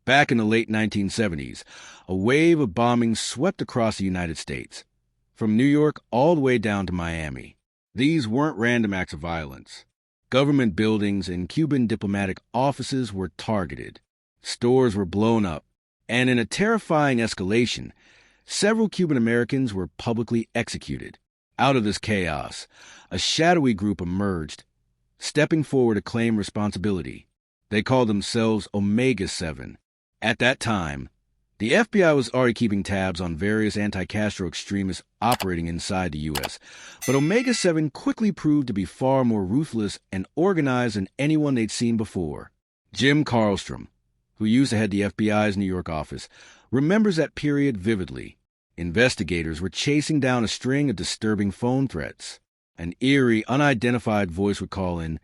Back in the late 1970s, a wave of bombings swept across the United States, from New York all the way down to Miami. These weren't random acts of violence. Government buildings and Cuban diplomatic offices were targeted. Stores were blown up, and in a terrifying escalation, several Cuban Americans were publicly executed. Out of this chaos, a shadowy group emerged, stepping forward to claim responsibility. They called themselves Omega 7. At that time, the FBI was already keeping tabs on various anti-Castro extremists operating inside the U.S., but Omega 7 quickly proved to be far more ruthless and organized than anyone they'd seen before. Jim Carlstrom, who used to head the FBI's New York office, remembers that period vividly. Investigators were chasing down a string of disturbing phone threats. An eerie, unidentified voice would call in,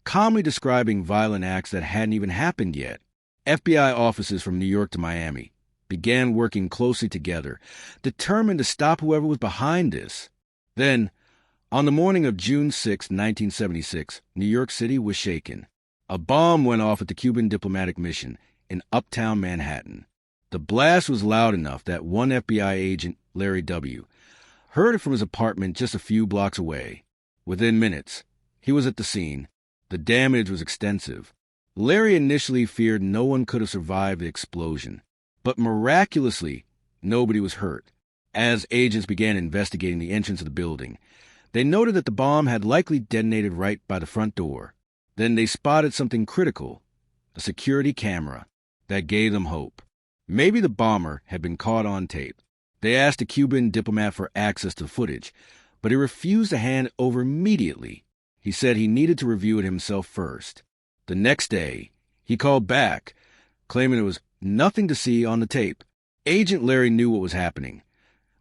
calmly describing violent acts that hadn't even happened yet. FBI officers from New York to Miami began working closely together, determined to stop whoever was behind this. Then, on the morning of June 6, 1976, New York City was shaken. A bomb went off at the Cuban diplomatic mission in uptown Manhattan. The blast was loud enough that one FBI agent, Larry W., heard it from his apartment just a few blocks away. Within minutes, he was at the scene. The damage was extensive. Larry initially feared no one could have survived the explosion, but miraculously, nobody was hurt. As agents began investigating the entrance of the building, they noted that the bomb had likely detonated right by the front door. Then they spotted something critical, a security camera, that gave them hope. Maybe the bomber had been caught on tape. They asked a Cuban diplomat for access to the footage, but he refused to hand it over immediately. He said he needed to review it himself first. The next day, he called back, claiming there was nothing to see on the tape. Agent Larry knew what was happening.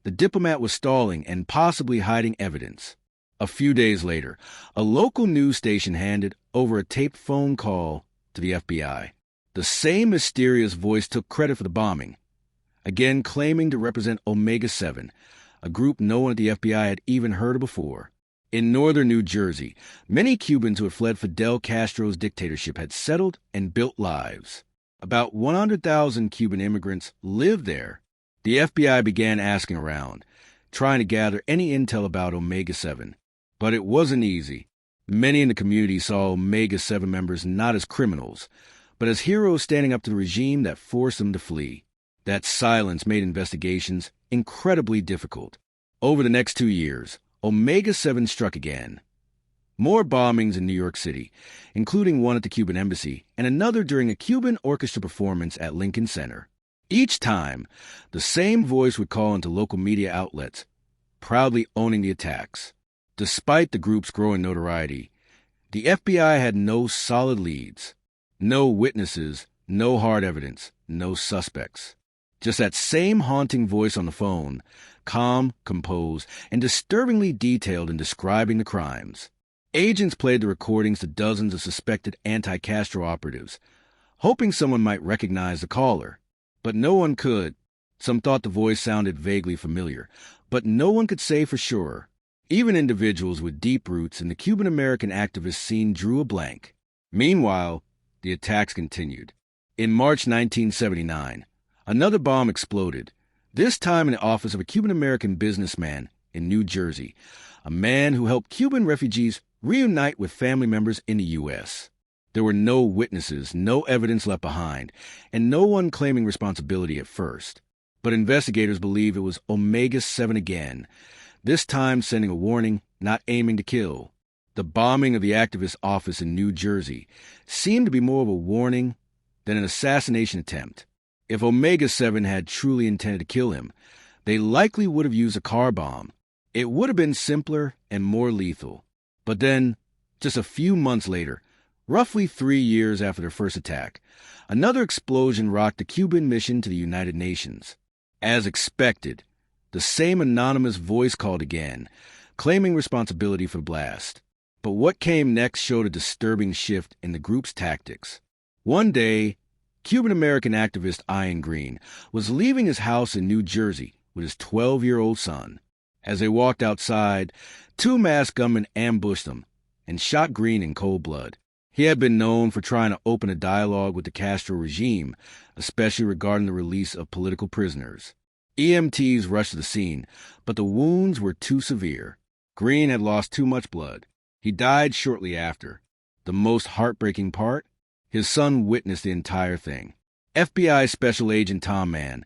The diplomat was stalling and possibly hiding evidence. A few days later, a local news station handed over a taped phone call to the FBI. The same mysterious voice took credit for the bombing, again claiming to represent Omega 7, a group no one at the FBI had even heard of before. In northern New Jersey, many Cubans who had fled Fidel Castro's dictatorship had settled and built lives. About 100,000 Cuban immigrants lived there. The FBI began asking around, trying to gather any intel about Omega 7. But it wasn't easy. Many in the community saw Omega 7 members not as criminals, but as heroes standing up to the regime that forced them to flee. That silence made investigations incredibly difficult. Over the next 2 years, Omega 7 struck again. More bombings in New York City, including one at the Cuban embassy and another during a Cuban orchestra performance at Lincoln Center. Each time, the same voice would call into local media outlets, proudly owning the attacks. Despite the group's growing notoriety, the FBI had no solid leads, no witnesses, no hard evidence, no suspects. Just that same haunting voice on the phone, calm, composed, and disturbingly detailed in describing the crimes. Agents played the recordings to dozens of suspected anti-Castro operatives, hoping someone might recognize the caller. But no one could. Some thought the voice sounded vaguely familiar, but no one could say for sure. Even individuals with deep roots in the Cuban-American activist scene drew a blank. Meanwhile, the attacks continued. In March 1979, another bomb exploded, this time in the office of a Cuban-American businessman in New Jersey, a man who helped Cuban refugees reunite with family members in the U.S. There were no witnesses, no evidence left behind, and no one claiming responsibility at first. But investigators believe it was Omega 7 again, this time sending a warning, not aiming to kill. The bombing of the activist's office in New Jersey seemed to be more of a warning than an assassination attempt. If Omega 7 had truly intended to kill him, they likely would have used a car bomb. It would have been simpler and more lethal. But then, just a few months later, roughly 3 years after their first attack, another explosion rocked the Cuban mission to the United Nations. As expected, the same anonymous voice called again, claiming responsibility for the blast. But what came next showed a disturbing shift in the group's tactics. One day, Cuban-American activist Eion was leaving his house in New Jersey with his 12-year-old son. As they walked outside, 2 masked gunmen ambushed them and shot Green in cold blood. He had been known for trying to open a dialogue with the Castro regime, especially regarding the release of political prisoners. EMTs rushed to the scene, but the wounds were too severe. Green had lost too much blood. He died shortly after. The most heartbreaking part? His son witnessed the entire thing. FBI Special Agent Tom Mann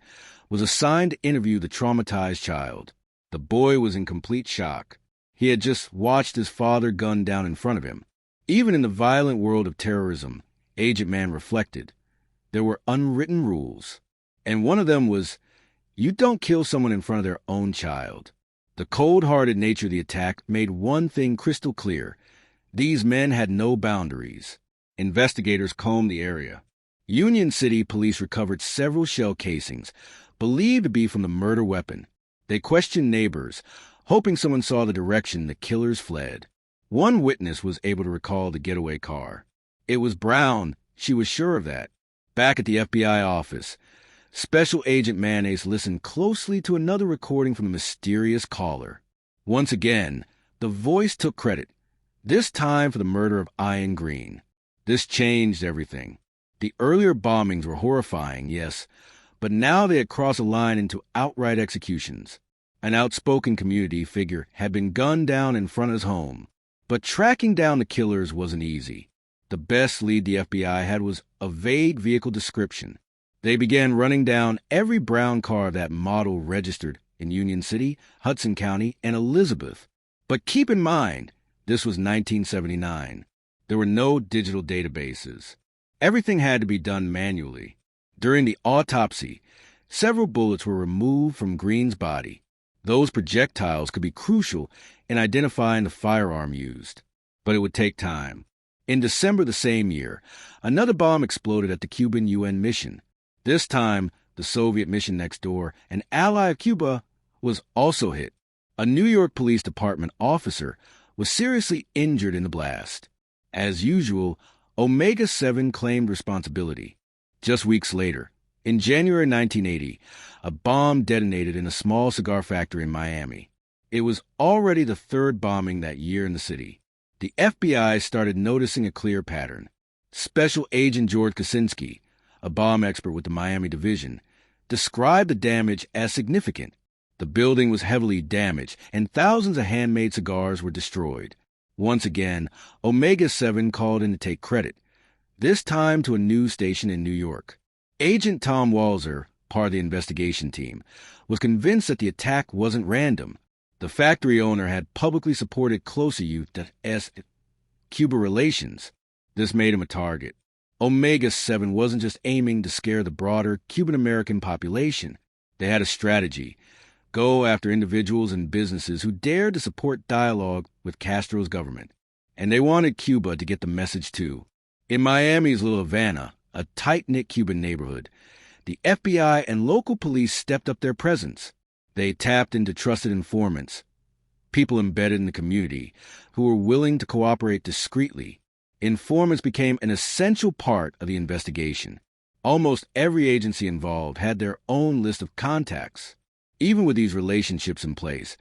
was assigned to interview the traumatized child. The boy was in complete shock. He had just watched his father gunned down in front of him. Even in the violent world of terrorism, Agent Mann reflected, there were unwritten rules. And one of them was, you don't kill someone in front of their own child. The cold-hearted nature of the attack made one thing crystal clear. These men had no boundaries. Investigators combed the area. Union City police recovered several shell casings, believed to be from the murder weapon. They questioned neighbors, hoping someone saw the direction the killers fled. One witness was able to recall the getaway car. It was brown, she was sure of that. Back at the FBI office, Special Agent Mayonnaise listened closely to another recording from the mysterious caller. Once again, the voice took credit, this time for the murder of Eion Green. This changed everything. The earlier bombings were horrifying, yes, but now they had crossed a line into outright executions. An outspoken community figure had been gunned down in front of his home. But tracking down the killers wasn't easy. The best lead the FBI had was a vague vehicle description. They began running down every brown car that model registered in Union City, Hudson County, and Elizabeth. But keep in mind, this was 1979. There were no digital databases. Everything had to be done manually. During the autopsy, several bullets were removed from Green's body. Those projectiles could be crucial in identifying the firearm used. But it would take time. In December the same year, another bomb exploded at the Cuban UN mission. This time, the Soviet mission next door, an ally of Cuba, was also hit. A New York Police Department officer was seriously injured in the blast. As usual, Omega 7 claimed responsibility. Just weeks later, in January 1980, a bomb detonated in a small cigar factory in Miami. It was already the third bombing that year in the city. The FBI started noticing a clear pattern. Special Agent George Kaczynski, a bomb expert with the Miami Division, described the damage as significant. The building was heavily damaged, and thousands of handmade cigars were destroyed. Once again, Omega 7 called in to take credit, this time to a news station in New York. Agent Tom Walzer, part of the investigation team, was convinced that the attack wasn't random. The factory owner had publicly supported closer youth as Cuba relations. This made him a target. Omega 7 wasn't just aiming to scare the broader Cuban-American population. They had a strategy. Go after individuals and businesses who dared to support dialogue with Castro's government. And they wanted Cuba to get the message too. In Miami's Little Havana, a tight-knit Cuban neighborhood, the FBI and local police stepped up their presence. They tapped into trusted informants, people embedded in the community, who were willing to cooperate discreetly. Informants became an essential part of the investigation. Almost every agency involved had their own list of contacts. Even with these relationships in place,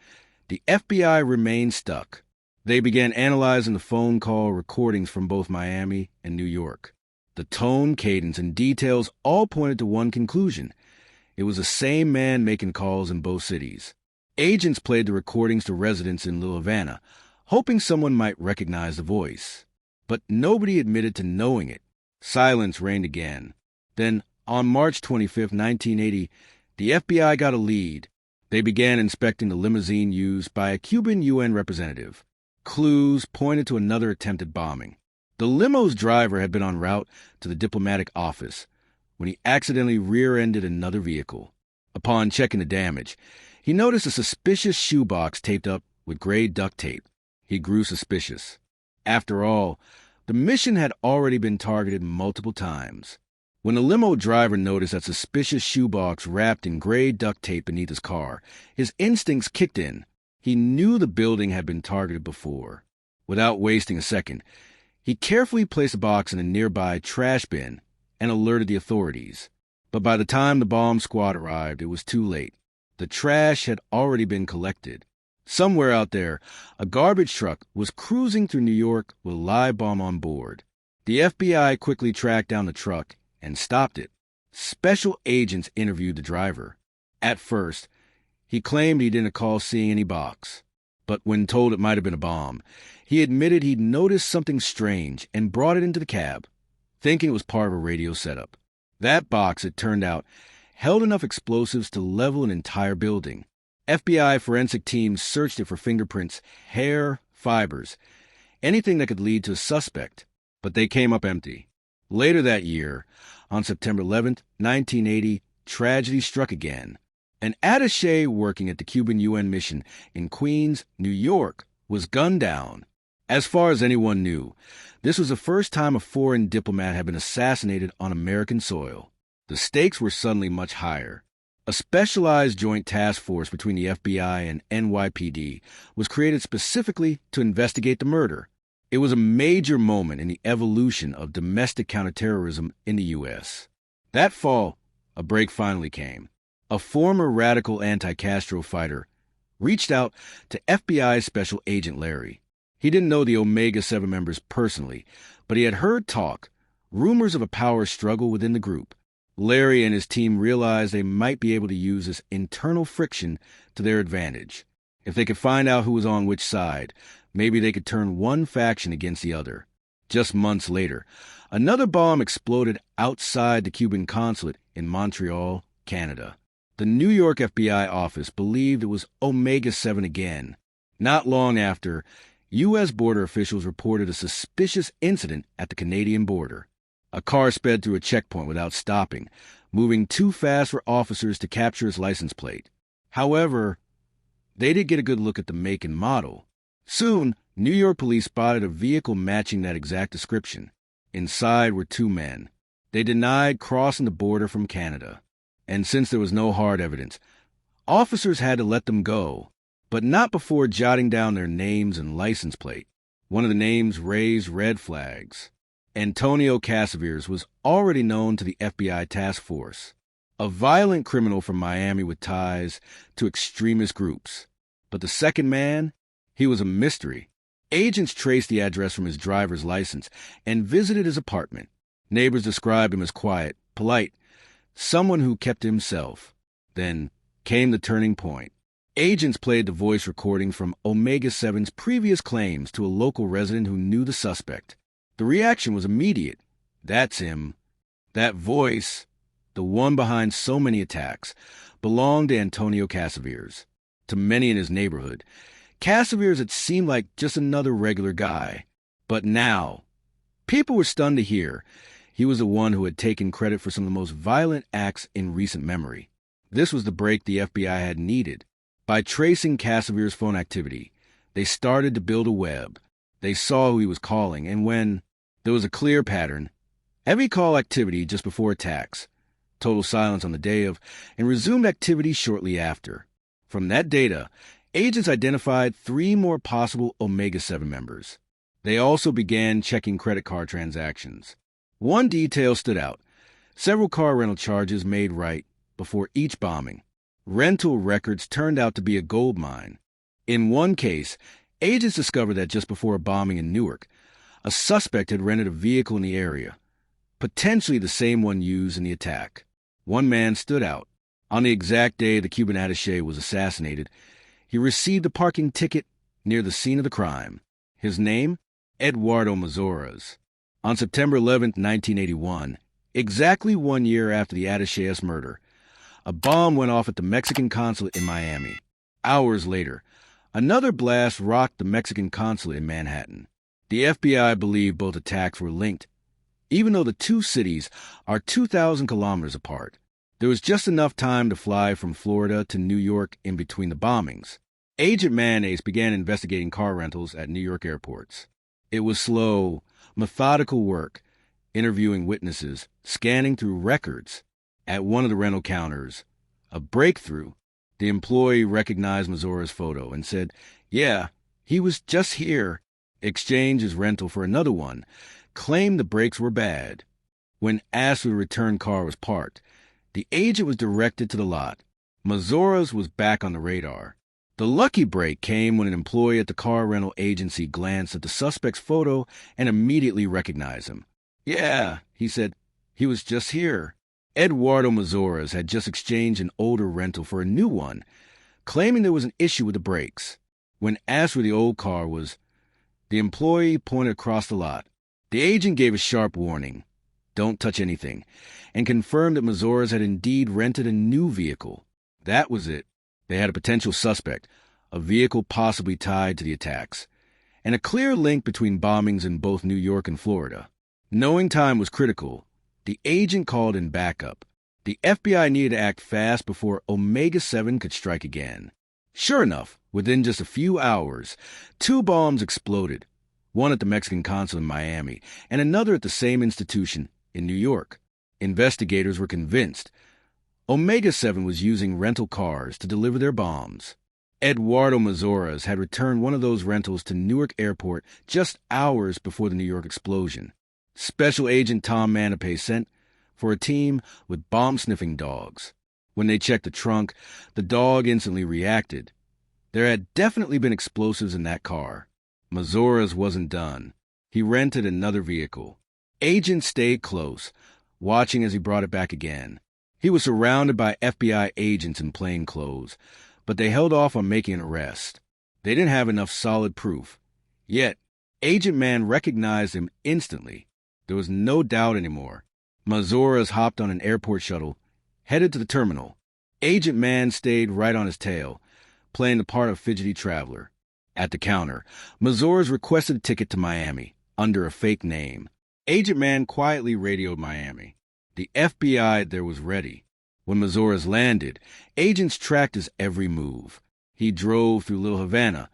the FBI remained stuck. They began analyzing the phone call recordings from both Miami and New York. The tone, cadence, and details all pointed to one conclusion. It was the same man making calls in both cities. Agents played the recordings to residents in Little Havana, hoping someone might recognize the voice. But nobody admitted to knowing it. Silence reigned again. Then, on March 25, 1980, the FBI got a lead. They began inspecting the limousine used by a Cuban UN representative. Clues pointed to another attempted bombing. The limo's driver had been en route to the diplomatic office when he accidentally rear-ended another vehicle. Upon checking the damage, he noticed a suspicious shoebox taped up with gray duct tape. He grew suspicious. After all, the mission had already been targeted multiple times. When the limo driver noticed that suspicious shoebox wrapped in gray duct tape beneath his car, his instincts kicked in. He knew the building had been targeted before. Without wasting a second, he carefully placed the box in a nearby trash bin and alerted the authorities. But by the time the bomb squad arrived, it was too late. The trash had already been collected. Somewhere out there, a garbage truck was cruising through New York with a live bomb on board. The FBI quickly tracked down the truck and stopped it. Special agents interviewed the driver. At first, he claimed he didn't recall seeing any box, but when told it might have been a bomb, he admitted he'd noticed something strange and brought it into the cab, thinking it was part of a radio setup. That box, it turned out, held enough explosives to level an entire building. FBI forensic teams searched it for fingerprints, hair, fibers, anything that could lead to a suspect, but they came up empty. Later that year, on September 11th, 1980, tragedy struck again. An attaché working at the Cuban UN mission in Queens, New York, was gunned down. As far as anyone knew, this was the first time a foreign diplomat had been assassinated on American soil. The stakes were suddenly much higher. A specialized joint task force between the FBI and NYPD was created specifically to investigate the murder. It was a major moment in the evolution of domestic counterterrorism in the U.S. That fall, a break finally came. A former radical anti-Castro fighter reached out to FBI Special Agent Larry. He didn't know the Omega-7 members personally, but he had heard talk, rumors of a power struggle within the group. Larry and his team realized they might be able to use this internal friction to their advantage. If they could find out who was on which side, maybe they could turn one faction against the other. Just months later, another bomb exploded outside the Cuban consulate in Montreal, Canada. The New York FBI office believed it was Omega-7 again. Not long after, U.S. border officials reported a suspicious incident at the Canadian border. A car sped through a checkpoint without stopping, moving too fast for officers to capture its license plate. However, they did get a good look at the make and model. Soon, New York police spotted a vehicle matching that exact description. Inside were two men. They denied crossing the border from Canada. And since there was no hard evidence, officers had to let them go, but not before jotting down their names and license plate. One of the names raised red flags. Antonio Casaveras was already known to the FBI task force, a violent criminal from Miami with ties to extremist groups. But the second man, he was a mystery. Agents traced the address from his driver's license and visited his apartment. Neighbors described him as quiet, polite, someone who kept to himself. Then came the turning point. Agents played the voice recording from Omega-7's previous claims to a local resident who knew the suspect. The reaction was immediate. That's him. That voice, the one behind so many attacks, belonged to Antonio Casaveras. To many in his neighborhood, Casaveras had seemed like just another regular guy. But now, people were stunned to hear he was the one who had taken credit for some of the most violent acts in recent memory. This was the break the FBI had needed. By tracing Casaveras' phone activity, they started to build a web. They saw who he was calling, and when there was a clear pattern, heavy call activity just before attacks, total silence on the day of, and resumed activity shortly after. From that data, agents identified 3 more possible Omega-7 members. They also began checking credit card transactions. One detail stood out. Several car rental charges made right before each bombing. Rental records turned out to be a gold mine. In one case, agents discovered that just before a bombing in Newark, a suspect had rented a vehicle in the area, potentially the same one used in the attack. One man stood out. On the exact day the Cuban attaché was assassinated, he received a parking ticket near the scene of the crime. His name? Eduardo Mazoras. On September 11, 1981, exactly 1 year after the attaché's murder, a bomb went off at the Mexican consulate in Miami. Hours later, another blast rocked the Mexican consulate in Manhattan. The FBI believed both attacks were linked, even though the two cities are 2,000 kilometers apart. There was just enough time to fly from Florida to New York in between the bombings. Agent Mayonnaise began investigating car rentals at New York airports. It was slow, methodical work, interviewing witnesses, scanning through records. At one of the rental counters, a breakthrough, the employee recognized Mazoras' photo and said, "Yeah, he was just here," exchanged his rental for another one, claimed the brakes were bad. When asked where the return car was parked, the agent was directed to the lot. Mazoras was back on the radar. The lucky break came when an employee at the car rental agency glanced at the suspect's photo and immediately recognized him. Yeah, he said. He was just here. Eduardo Mazoras had just exchanged an older rental for a new one, claiming there was an issue with the brakes. When asked where the old car was, the employee pointed across the lot. The agent gave a sharp warning, "Don't touch anything," and confirmed that Mazoras had indeed rented a new vehicle. That was it. They had a potential suspect, a vehicle possibly tied to the attacks, and a clear link between bombings in both New York and Florida. Knowing time was critical, the agent called in backup. The FBI needed to act fast before Omega 7 could strike again. Sure enough, within just a few hours, 2 bombs exploded, one at the Mexican consulate in Miami and another at the same institution in New York. Investigators were convinced Omega 7 was using rental cars to deliver their bombs. Eduardo Mazoras had returned one of those rentals to Newark Airport just hours before the New York explosion. Special Agent Tom Manape sent for a team with bomb-sniffing dogs. When they checked the trunk, the dog instantly reacted. There had definitely been explosives in that car. Mazoras wasn't done. He rented another vehicle. Agents stayed close, watching as he brought it back again. He was surrounded by FBI agents in plain clothes, but they held off on making an arrest. They didn't have enough solid proof. Yet, Agent Mann recognized him instantly. There was no doubt anymore. Mazoras hopped on an airport shuttle, headed to the terminal. Agent Mann stayed right on his tail, playing the part of fidgety traveler. At the counter, Mazoras requested a ticket to Miami, under a fake name. Agent Mann quietly radioed Miami. The FBI there was ready. When Mazoras landed, agents tracked his every move. He drove through Little Havana,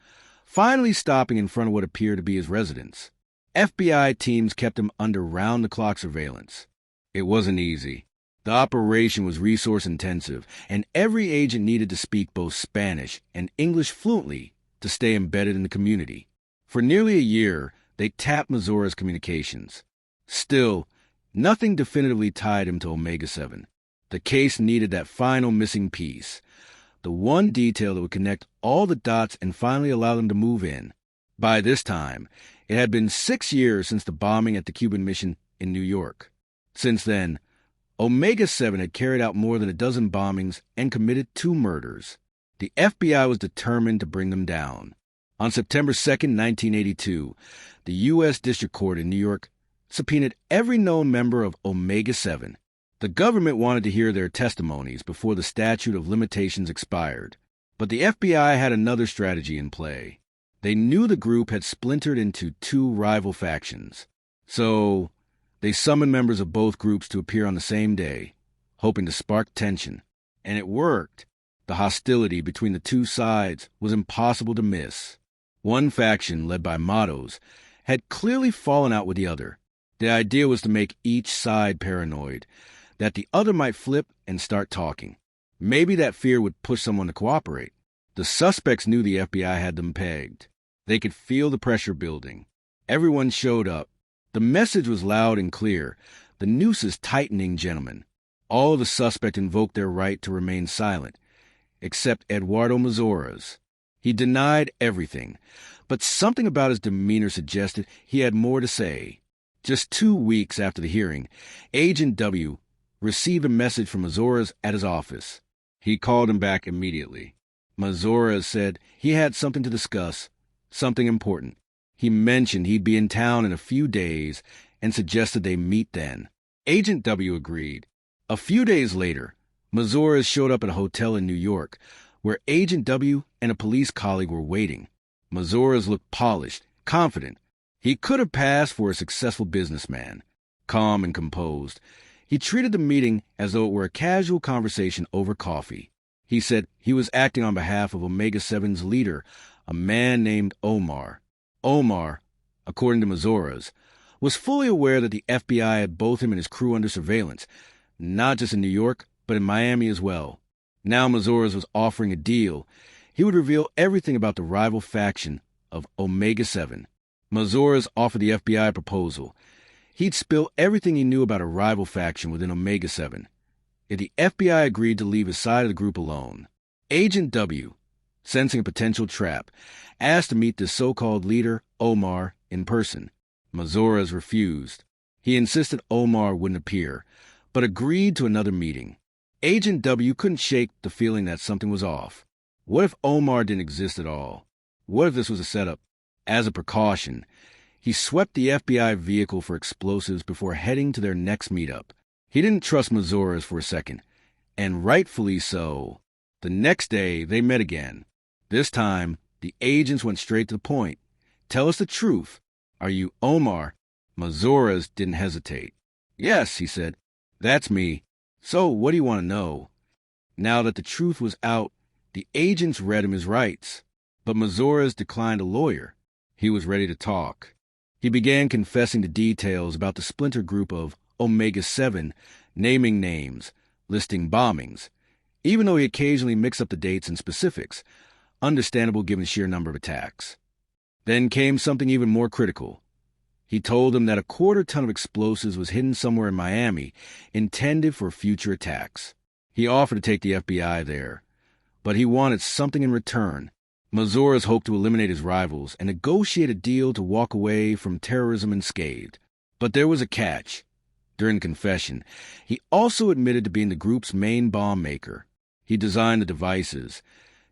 finally stopping in front of what appeared to be his residence. FBI teams kept him under round-the-clock surveillance. It wasn't easy. The operation was resource-intensive, and every agent needed to speak both Spanish and English fluently to stay embedded in the community. For nearly a year, they tapped Mazoras' communications. Still, nothing definitively tied him to Omega 7. The case needed that final missing piece, the one detail that would connect all the dots and finally allow them to move in. By this time, it had been 6 years since the bombing at the Cuban mission in New York. Since then, Omega 7 had carried out more than a dozen bombings and committed 2 murders. The FBI was determined to bring them down. On September 2nd, 1982, the U.S. District Court in New York subpoenaed every known member of Omega 7. The government wanted to hear their testimonies before the statute of limitations expired. But the FBI had another strategy in play. They knew the group had splintered into 2 rival factions. So they summoned members of both groups to appear on the same day, hoping to spark tension. And it worked. The hostility between the 2 sides was impossible to miss. One faction, led by Matos, had clearly fallen out with the other. The idea was to make each side paranoid, that the other might flip and start talking. Maybe that fear would push someone to cooperate. The suspects knew the FBI had them pegged. They could feel the pressure building. Everyone showed up. The message was loud and clear. The noose is tightening, gentlemen. All of the suspects invoked their right to remain silent, except Eduardo Mazoras. He denied everything, but something about his demeanor suggested he had more to say. Just 2 weeks after the hearing, Agent W received a message from Mazoras at his office. He called him back immediately. Mazoras said he had something to discuss, something important. He mentioned he'd be in town in a few days and suggested they meet then. Agent W agreed. A few days later, Mazoras showed up at a hotel in New York, where Agent W and a police colleague were waiting. Mazoras looked polished, confident. He could have passed for a successful businessman. Calm and composed, he treated the meeting as though it were a casual conversation over coffee. He said he was acting on behalf of Omega 7's leader, a man named Omar. Omar, according to Mazoras, was fully aware that the FBI had both him and his crew under surveillance, not just in New York, but in Miami as well. Now Mazoras was offering a deal. He would reveal everything about the rival faction of Omega 7. Mazoras offered the FBI a proposal. He'd spill everything he knew about a rival faction within Omega 7. If the FBI agreed to leave his side of the group alone, Agent W, sensing a potential trap, asked to meet the so-called leader, Omar, in person. Mazoras refused. He insisted Omar wouldn't appear, but agreed to another meeting. Agent W couldn't shake the feeling that something was off. What if Omar didn't exist at all? What if this was a setup? As a precaution, he swept the FBI vehicle for explosives before heading to their next meetup. He didn't trust Mazoras for a second, and rightfully so. The next day, they met again. This time, the agents went straight to the point. "Tell us the truth. Are you Omar?" Mazoras didn't hesitate. "Yes," he said. "That's me. So, what do you want to know?" Now that the truth was out, the agents read him his rights. But Mazoras declined a lawyer. He was ready to talk. He began confessing the details about the splinter group of Omega-7, naming names, listing bombings, even though he occasionally mixed up the dates and specifics, understandable given the sheer number of attacks. Then came something even more critical. He told them that a quarter-ton of explosives was hidden somewhere in Miami, intended for future attacks. He offered to take the FBI there, but he wanted something in return. Mazoras hoped to eliminate his rivals and negotiate a deal to walk away from terrorism unscathed. But there was a catch. During the confession, he also admitted to being the group's main bomb maker. He designed the devices,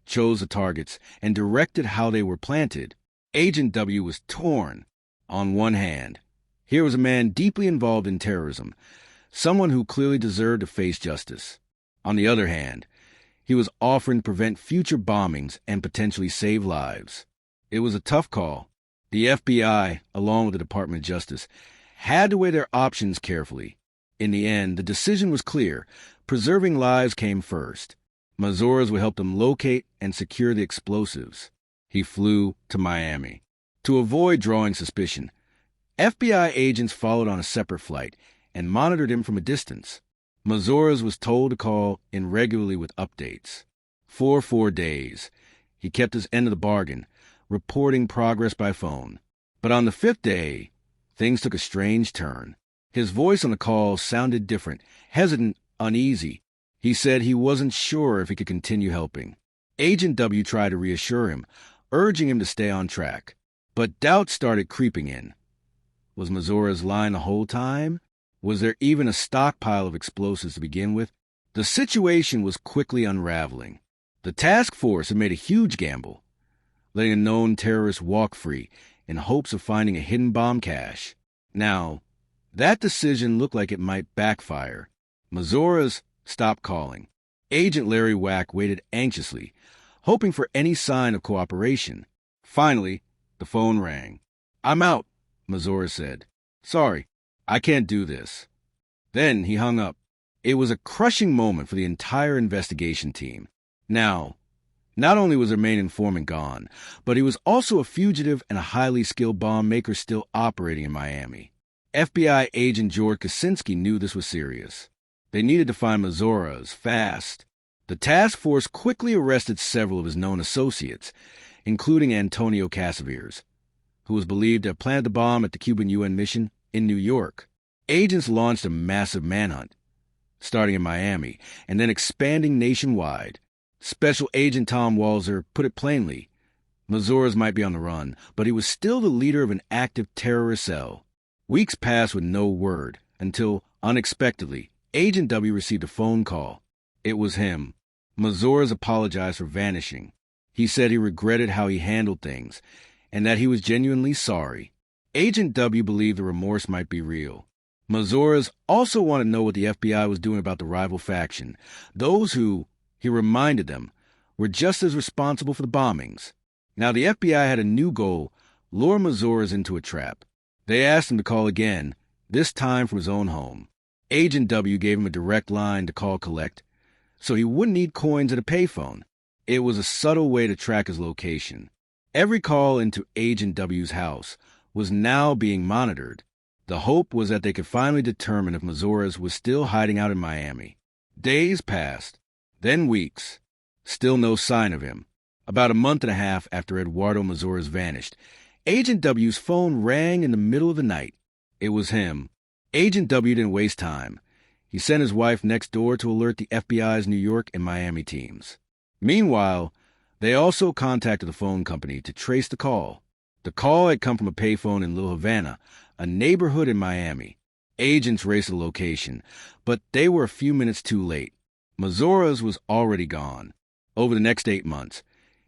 chose the targets, and directed how they were planted. Agent W was torn. On one hand, here was a man deeply involved in terrorism, someone who clearly deserved to face justice. On the other hand, he was offering to prevent future bombings and potentially save lives. It was a tough call. The FBI, along with the Department of Justice, had to weigh their options carefully. In the end, the decision was clear. Preserving lives came first. Mazoras would help them locate and secure the explosives. He flew to Miami. To avoid drawing suspicion, FBI agents followed on a separate flight and monitored him from a distance. Mazoras was told to call in regularly with updates. For 4 days, he kept his end of the bargain, reporting progress by phone. But on the 5th day, things took a strange turn. His voice on the call sounded different, hesitant, uneasy. He said he wasn't sure if he could continue helping. Agent W tried to reassure him, urging him to stay on track. But doubt started creeping in. Was Mazoras lying the whole time? Was there even a stockpile of explosives to begin with? The situation was quickly unraveling. The task force had made a huge gamble, letting a known terrorist walk free in hopes of finding a hidden bomb cache. Now, that decision looked like it might backfire. Mazoras stopped calling. Agent Larry Wack waited anxiously, hoping for any sign of cooperation. Finally, the phone rang. "I'm out," Mazoras said. "Sorry, I can't do this." Then he hung up. It was a crushing moment for the entire investigation team. Now, not only was their main informant gone, but he was also a fugitive and a highly skilled bomb maker still operating in Miami. FBI agent George Kaczynski knew this was serious. They needed to find Mazoras fast. The task force quickly arrested several of his known associates, including Antonio Casaveres, who was believed to have planted the bomb at the Cuban UN mission in New York. Agents launched a massive manhunt, starting in Miami and then expanding nationwide. Special Agent Tom Walzer put it plainly. Mazoras might be on the run, but he was still the leader of an active terrorist cell. Weeks passed with no word, until, unexpectedly, Agent W received a phone call. It was him. Mazoras apologized for vanishing. He said he regretted how he handled things, and that he was genuinely sorry. Agent W believed the remorse might be real. Mazoras also wanted to know what the FBI was doing about the rival faction, those who, he reminded them, were just as responsible for the bombings. Now the FBI had a new goal: lure Mazoras into a trap. They asked him to call again, this time from his own home. Agent W gave him a direct line to call collect, so he wouldn't need coins at a payphone. It was a subtle way to track his location. Every call into Agent W's house was now being monitored. The hope was that they could finally determine if Mazoras was still hiding out in Miami. Days passed, then weeks. Still no sign of him. About a month and a half after Eduardo Mazoras vanished, Agent W's phone rang in the middle of the night. It was him. Agent W didn't waste time. He sent his wife next door to alert the FBI's New York and Miami teams. Meanwhile, they also contacted the phone company to trace the call. The call had come from a payphone in Little Havana, a neighborhood in Miami. Agents raced the location, but they were a few minutes too late. Mazoras was already gone. Over the next 8 months,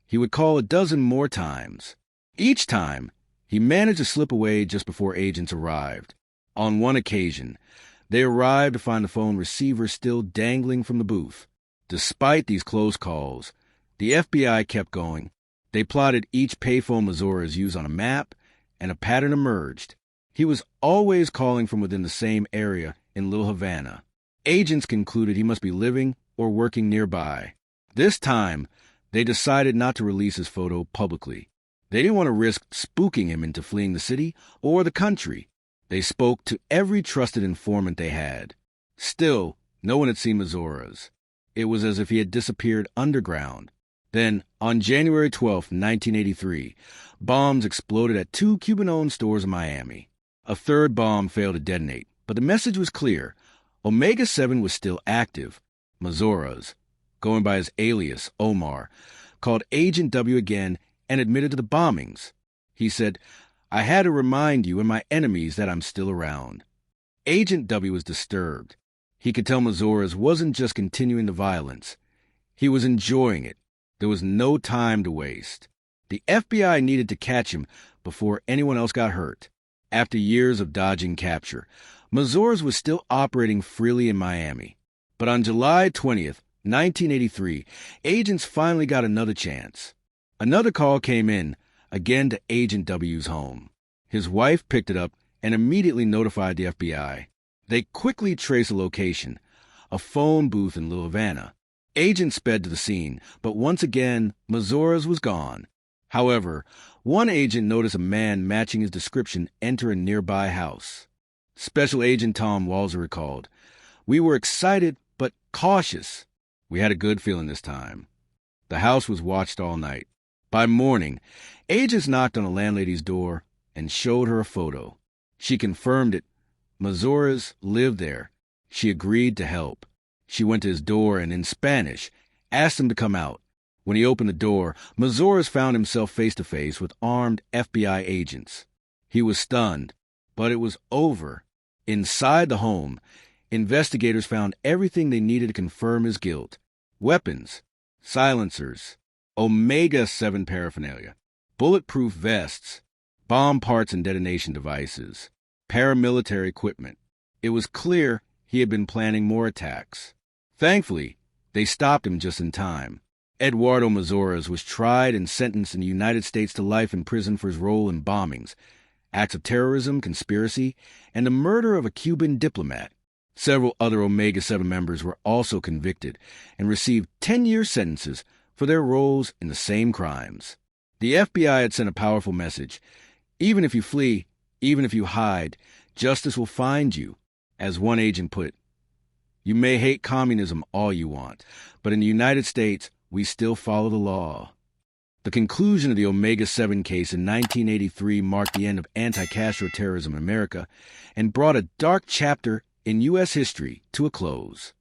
he would call a dozen more times. Each time, he managed to slip away just before agents arrived. On one occasion, they arrived to find the phone receiver still dangling from the booth. Despite these close calls, the FBI kept going. They plotted each payphone Mazoras used on a map, and a pattern emerged. He was always calling from within the same area in Little Havana. Agents concluded he must be living or working nearby. This time, they decided not to release his photo publicly. They didn't want to risk spooking him into fleeing the city or the country. They spoke to every trusted informant they had. Still, no one had seen Mazoras. It was as if he had disappeared underground. Then, on January 12, 1983, bombs exploded at 2 Cuban-owned stores in Miami. A third bomb failed to detonate, but the message was clear. Omega 7 was still active. Mazoras, going by his alias, Omar, called Agent W again and admitted to the bombings. He said, "I had to remind you and my enemies that I'm still around." Agent W was disturbed. He could tell Mazoras wasn't just continuing the violence. He was enjoying it. There was no time to waste. The FBI needed to catch him before anyone else got hurt. After years of dodging capture, Mazoras was still operating freely in Miami. But on July 20th, 1983, agents finally got another chance. Another call came in, again to Agent W's home. His wife picked it up and immediately notified the FBI. They quickly traced the location, a phone booth in Little Havana. Agents sped to the scene, but once again, Mazoras was gone. However, one agent noticed a man matching his description enter a nearby house. Special Agent Tom Walzer recalled, "We were excited but cautious. We had a good feeling this time." The house was watched all night. By morning, agents knocked on the landlady's door and showed her a photo. She confirmed it. Mazoras lived there. She agreed to help. She went to his door and, in Spanish, asked him to come out. When he opened the door, Mazoras found himself face-to-face with armed FBI agents. He was stunned, but it was over. Inside the home, investigators found everything they needed to confirm his guilt: weapons, silencers, Omega 7 paraphernalia, bulletproof vests, bomb parts and detonation devices, paramilitary equipment. It was clear he had been planning more attacks. Thankfully, they stopped him just in time. Eduardo Mazoras was tried and sentenced in the United States to life in prison for his role in bombings, acts of terrorism, conspiracy, and the murder of a Cuban diplomat. Several other Omega 7 members were also convicted and received 10-year sentences for their roles in the same crimes. The FBI had sent a powerful message. Even if you flee, even if you hide, justice will find you. As one agent put it, "You may hate communism all you want, but in the United States, we still follow the law." The conclusion of the Omega 7 case in 1983 marked the end of anti-Castro terrorism in America and brought a dark chapter in U.S. history to a close.